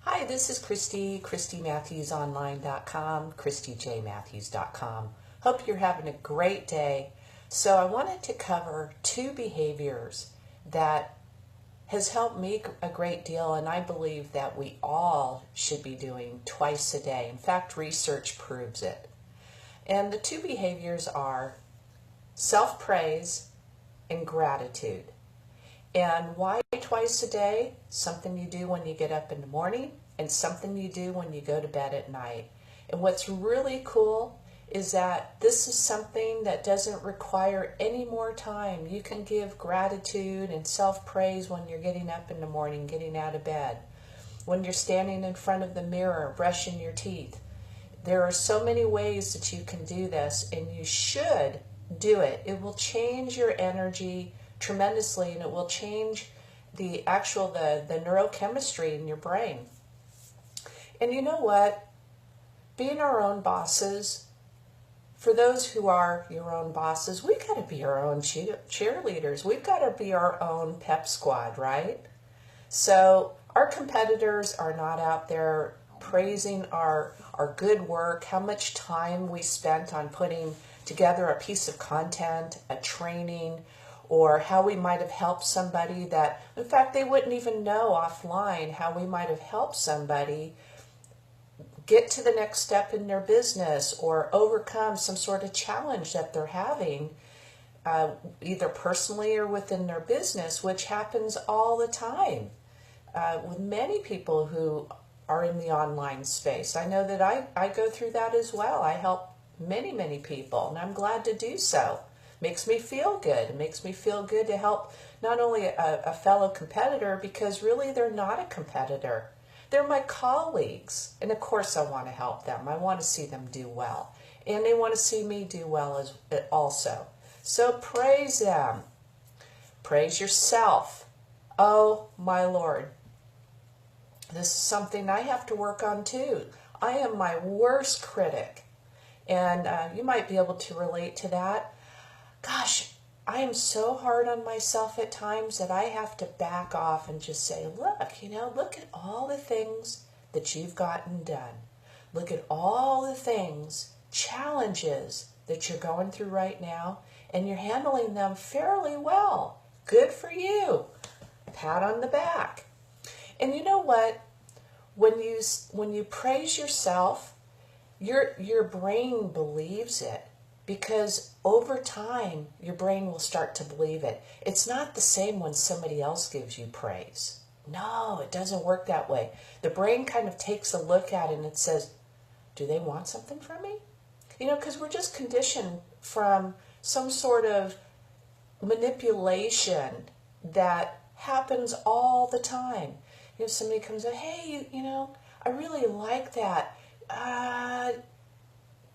Hi, this is Christy, ChristyMatthewsOnline.com, ChristyJMatthews.com. Hope you're having a great day. So I wanted to cover two behaviors that has helped me a great deal, and I believe that we all should be doing twice a day. In fact, research proves it. And the two behaviors are self-praise and gratitude. And why twice a day? Something you do when you get up in the morning and something you do when you go to bed at night. And what's really cool is that this is something that doesn't require any more time. You can give gratitude and self-praise when you're getting up in the morning, getting out of bed, when you're standing in front of the mirror, brushing your teeth. There are so many ways that you can do this, and you should do it. It will change your energy tremendously, and it will change the neurochemistry in your brain. And you know what? Being our own bosses, for those who are your own bosses, we've got to be our own cheerleaders. We've got to be our own Pep Squad, right? So our competitors are not out there praising our good work, how much time we spent on putting together a piece of content, a training, or how we might have helped somebody that, in fact, they wouldn't even know offline how we might have helped somebody get to the next step in their business or overcome some sort of challenge that they're having, either personally or within their business, which happens all the time with many people who are in the online space. I know that I go through that as well. I help many people, and I'm glad to do so. Makes me feel good. It makes me feel good to help not only a fellow competitor, because really they're not a competitor. They're my colleagues. And of course I want to help them. I want to see them do well. And they want to see me do well also. So praise them. Praise yourself. Oh my Lord. This is something I have to work on too. I am my worst critic. And you might be able to relate to that. Gosh, I am so hard on myself at times that I have to back off and just say, look at all the things that you've gotten done. Look at all the things, challenges that you're going through right now, and you're handling them fairly well. Good for you. Pat on the back. And you know what? When you praise yourself, your brain believes it. Because over time, your brain will start to believe it. It's not the same when somebody else gives you praise. No, it doesn't work that way. The brain kind of takes a look at it and it says, do they want something from me? Because we're just conditioned from some sort of manipulation that happens all the time. Somebody comes in, hey, I really like that.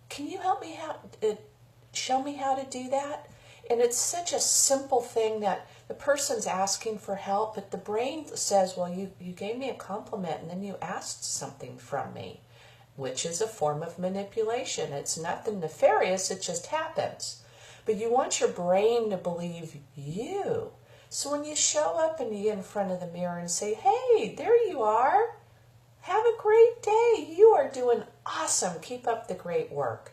Can you help me out? Show me how to do that? And it's such a simple thing that the person's asking for help, but the brain says, well, you gave me a compliment and then you asked something from me, which is a form of manipulation. It's nothing nefarious, it just happens. But you want your brain to believe you. So when you show up and you get in front of the mirror and say, hey, there you are. Have a great day. You are doing awesome. Keep up the great work.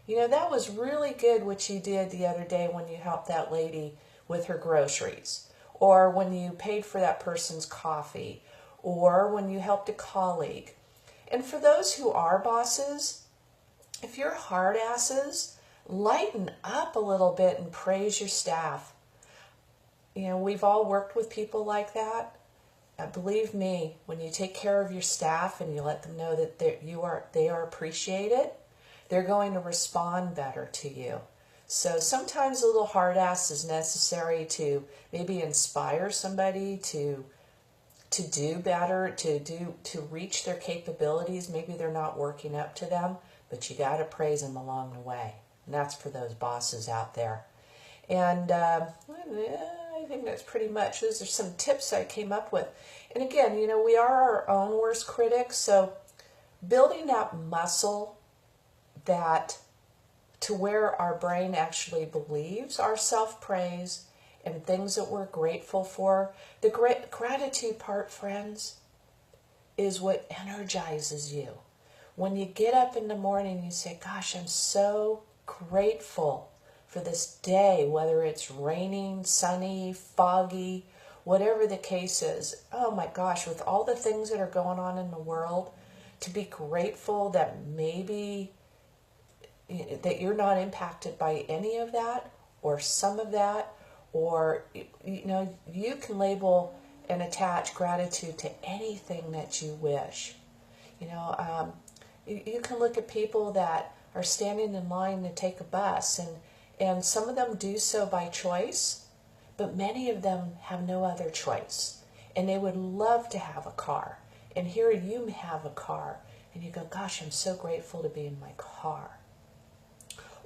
That was really good what you did the other day when you helped that lady with her groceries, or when you paid for that person's coffee, or when you helped a colleague. And for those who are bosses, if you're hard asses, lighten up a little bit and praise your staff. We've all worked with people like that. Believe me, when you take care of your staff and you let them know that they are appreciated, they're going to respond better to you. So sometimes a little hard ass is necessary to maybe inspire somebody to do better, to reach their capabilities. Maybe they're not working up to them, but you got to praise them along the way. And that's for those bosses out there. And I think that's pretty much, those are some tips I came up with. And again, we are our own worst critics, so building that muscle that to where our brain actually believes our self-praise and things that we're grateful for. The gratitude part, friends, is what energizes you. When you get up in the morning, you say, gosh, I'm so grateful for this day, whether it's raining, sunny, foggy, whatever the case is. Oh my gosh, with all the things that are going on in the world, to be grateful that maybe that you're not impacted by any of that or some of that, or you can label and attach gratitude to anything that you wish. You can look at people that are standing in line to take a bus, and some of them do so by choice, but many of them have no other choice, and they would love to have a car. And here you have a car, and you go, gosh, I'm so grateful to be in my car.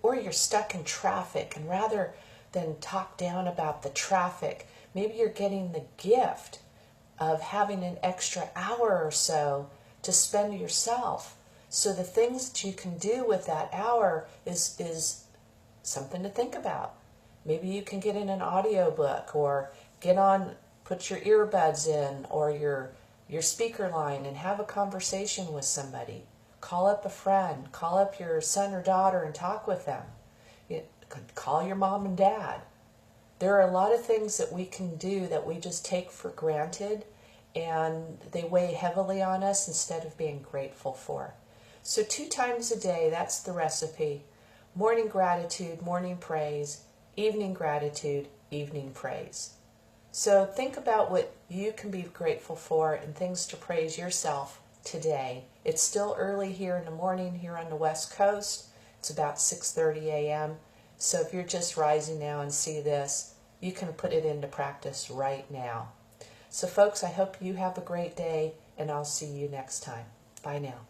Or you're stuck in traffic, and rather than talk down about the traffic, maybe you're getting the gift of having an extra hour or so to spend yourself. So the things that you can do with that hour is something to think about. Maybe you can get in an audiobook, or put your earbuds in, or your speaker line, and have a conversation with somebody. Call up a friend, call up your son or daughter and talk with them. Call your mom and dad. There are a lot of things that we can do that we just take for granted, and they weigh heavily on us instead of being grateful for. So 2 times a day, that's the recipe. Morning gratitude, morning praise. Evening gratitude, evening praise. So think about what you can be grateful for and things to praise yourself today. It's still early here in the morning here on the West Coast. It's about 6:30 a.m. So if you're just rising now and see this, you can put it into practice right now. So folks, I hope you have a great day, and I'll see you next time. Bye now.